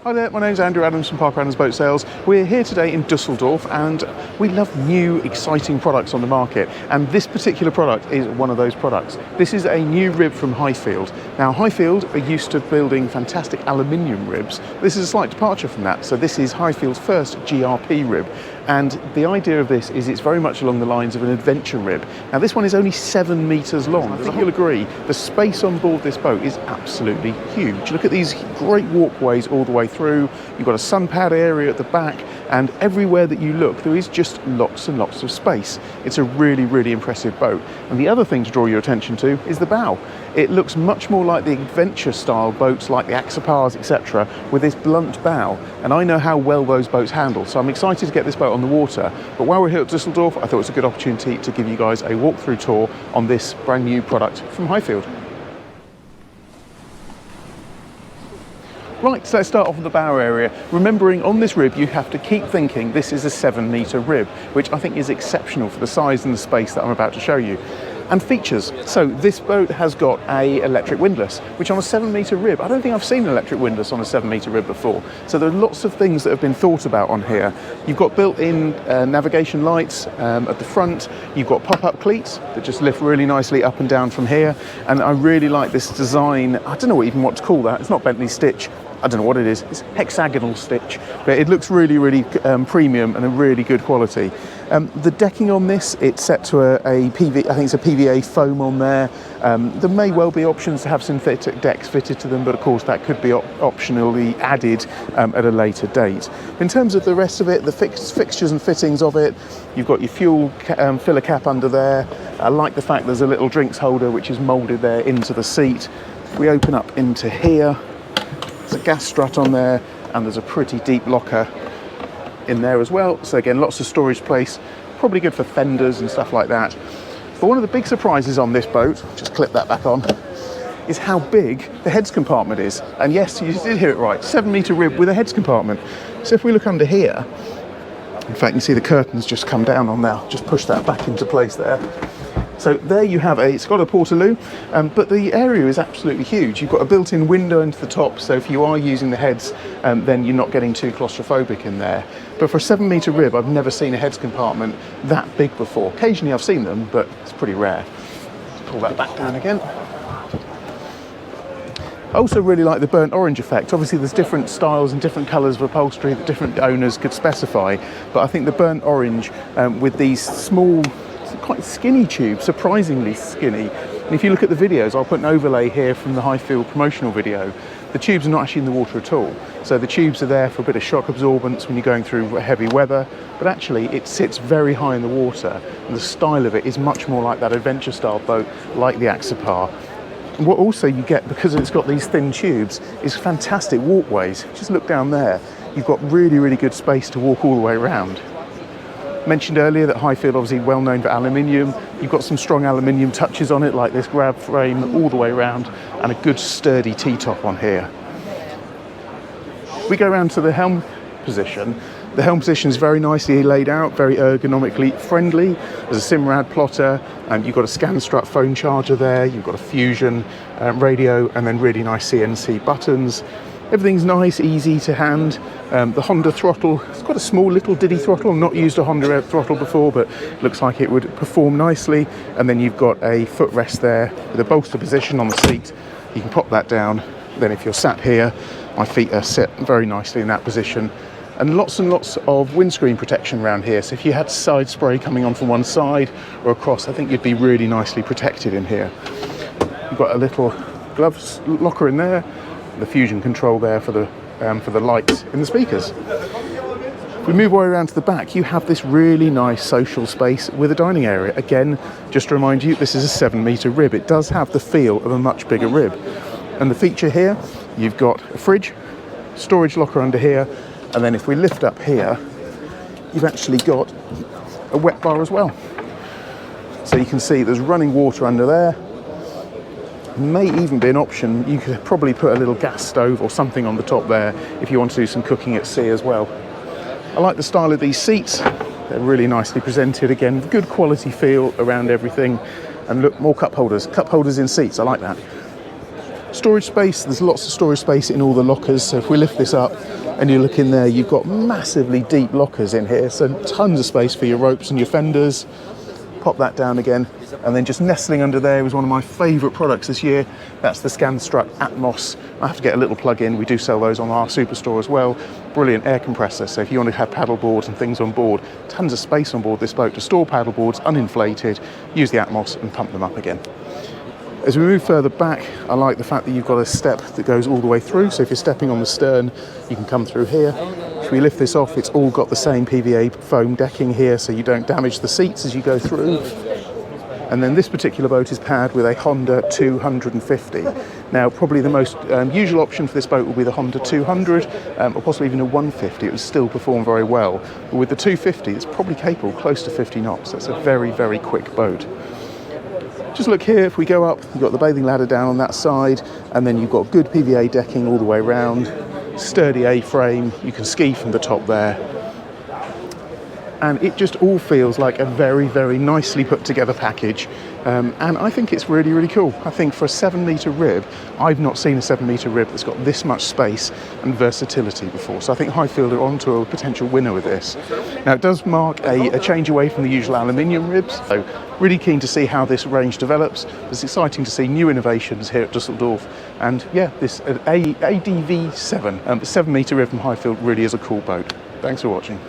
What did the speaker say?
Hi there, my name's Andrew Adams from Parker Adams Boat Sales. We're here today in Dusseldorf and we love new exciting products on the market, and this particular product is one of those products. This is a new rib from Highfield. Now Highfield are used to building fantastic aluminium ribs. This is a slight departure from that, so this is Highfield's first GRP rib, and the idea of this is it's very much along the lines of an adventure rib. Now this one is only 7 meters long. I think you'll agree the space on board this boat is absolutely huge. Look at these great walkways all the way through. You've got a sun pad area at the back, and everywhere that you look there is just lots and lots of space. It's a really impressive boat. And the other thing to draw your attention to is the bow. It looks much more like the adventure style boats like the Axopars, etc., with this blunt bow, and I know how well those boats handle, so I'm excited to get this boat on the water. But while we're here at Dusseldorf, I thought it was a good opportunity to give you guys a walkthrough tour on this brand new product from Highfield. Right, so let's start off with the bow area. Remembering on this rib you have to keep thinking this is a 7 meter rib, which I think is exceptional for the size and the space that I'm about to show you. And features. So this boat has got a electric windlass, which on a 7 meter rib, I don't think I've seen an electric windlass on a 7 meter rib before. So there are lots of things that have been thought about on here. You've got built-in navigation lights at the front. You've got pop-up cleats that just lift really nicely up and down from here. And I really like this design. I don't know even what to call that. It's not Bentley stitch. I don't know what it is. It's hexagonal stitch, but it looks really premium and a really good quality. The decking on this, it's set to a PV, I think it's a PVA foam on there. There may well be options to have synthetic decks fitted to them, but of course that could be optionally added at a later date. In terms of the rest of it, the fixtures and fittings of it, you've got your fuel filler cap under there. I like the fact there's a little drinks holder which is moulded there into the seat. We open up into here. There's a gas strut on there, and there's a pretty deep locker in there as well. So again, lots of storage space, probably good for fenders and stuff like that. But one of the big surprises on this boat, just clip that back on, is how big the heads compartment is. And yes, you did hear it right, 7 meter rib with a heads compartment. So if we look under here, in fact, you can see the curtains just come down on now. Just push that back into place there. So there you have it's got a portaloo, but the area is absolutely huge. You've got a built-in window into the top, so if you are using the heads, then you're not getting too claustrophobic in there. But for a 7 meter rib, I've never seen a heads compartment that big before. Occasionally I've seen them, but it's pretty rare. Let's pull that back down again. I also really like the burnt orange effect. Obviously there's different styles and different colours of upholstery that different owners could specify, but I think the burnt orange with these small, quite skinny tubes, surprisingly skinny. And if you look at the videos, I'll put an overlay here from the Highfield promotional video. The tubes are not actually in the water at all. So the tubes are there for a bit of shock absorbance when you're going through heavy weather, but actually it sits very high in the water, and the style of it is much more like that adventure style boat, like the Axopar. And what also you get, because it's got these thin tubes, is fantastic walkways. Just look down there. You've got really good space to walk all the way around. Mentioned earlier that Highfield obviously well known for aluminium. You've got some strong aluminium touches on it, like this grab frame all the way around, and a good sturdy T-top on here. We go around to the helm position. The helm position is very nicely laid out, very ergonomically friendly. There's a Simrad plotter, and you've got a scan strut phone charger there. You've got a Fusion radio, and then really nice CNC buttons. Everything's nice, easy to hand. The Honda throttle, it's got a small little diddy throttle. I've not used a Honda throttle before, but looks like it would perform nicely. And then you've got a footrest there with a bolster position on the seat. You can pop that down. Then if you're sat here, my feet are set very nicely in that position. And lots of windscreen protection around here. So if you had side spray coming on from one side or across, I think you'd be really nicely protected in here. You've got a little gloves locker in there. The Fusion control there for the lights in the speakers. If we move our way around to the back, you have this really nice social space with a dining area. Again, just to remind you, this is a 7 meter rib. It does have the feel of a much bigger rib. And the feature here, you've got a fridge, storage locker under here, and then if we lift up here, you've actually got a wet bar as well. So you can see there's running water under there. May even be an option, you could probably put a little gas stove or something on the top there if you want to do some cooking at sea as well. I like the style of these seats. They're really nicely presented. Again, good quality feel around everything. And look, more cup holders in seats. I like that. Storage space, there's lots of storage space in all the lockers. So if we lift this up and you look in there, you've got massively deep lockers in here. So tons of space for your ropes and your fenders. Pop that down again. And then just nestling under there is one of my favourite products this year. That's the Scanstrut Atmos. I have to get a little plug in. We do sell those on our superstore as well. Brilliant air compressor. So if you want to have paddle boards and things on board, tons of space on board this boat to store paddle boards, uninflated, use the Atmos and pump them up again. As we move further back, I like the fact that you've got a step that goes all the way through. So if you're stepping on the stern, you can come through here. If we lift this off, it's all got the same PVA foam decking here, so you don't damage the seats as you go through. And then this particular boat is powered with a Honda 250. Now, probably the most usual option for this boat will be the Honda 200, or possibly even a 150. It would still perform very well. But with the 250, it's probably capable close to 50 knots. So it's a very, very quick boat. Just look here, if we go up, you've got the bathing ladder down on that side, and then you've got good PVA decking all the way around, sturdy A-frame, you can ski from the top there. And it just all feels like a very, very nicely put together package. And I think it's really, really cool. I think for a 7-metre rib, I've not seen a 7-metre rib that's got this much space and versatility before. So I think Highfield are onto a potential winner with this. Now, it does mark a change away from the usual aluminium ribs. So really keen to see how this range develops. It's exciting to see new innovations here at Dusseldorf. And yeah, this ADV7, 7-metre rib from Highfield really is a cool boat. Thanks for watching.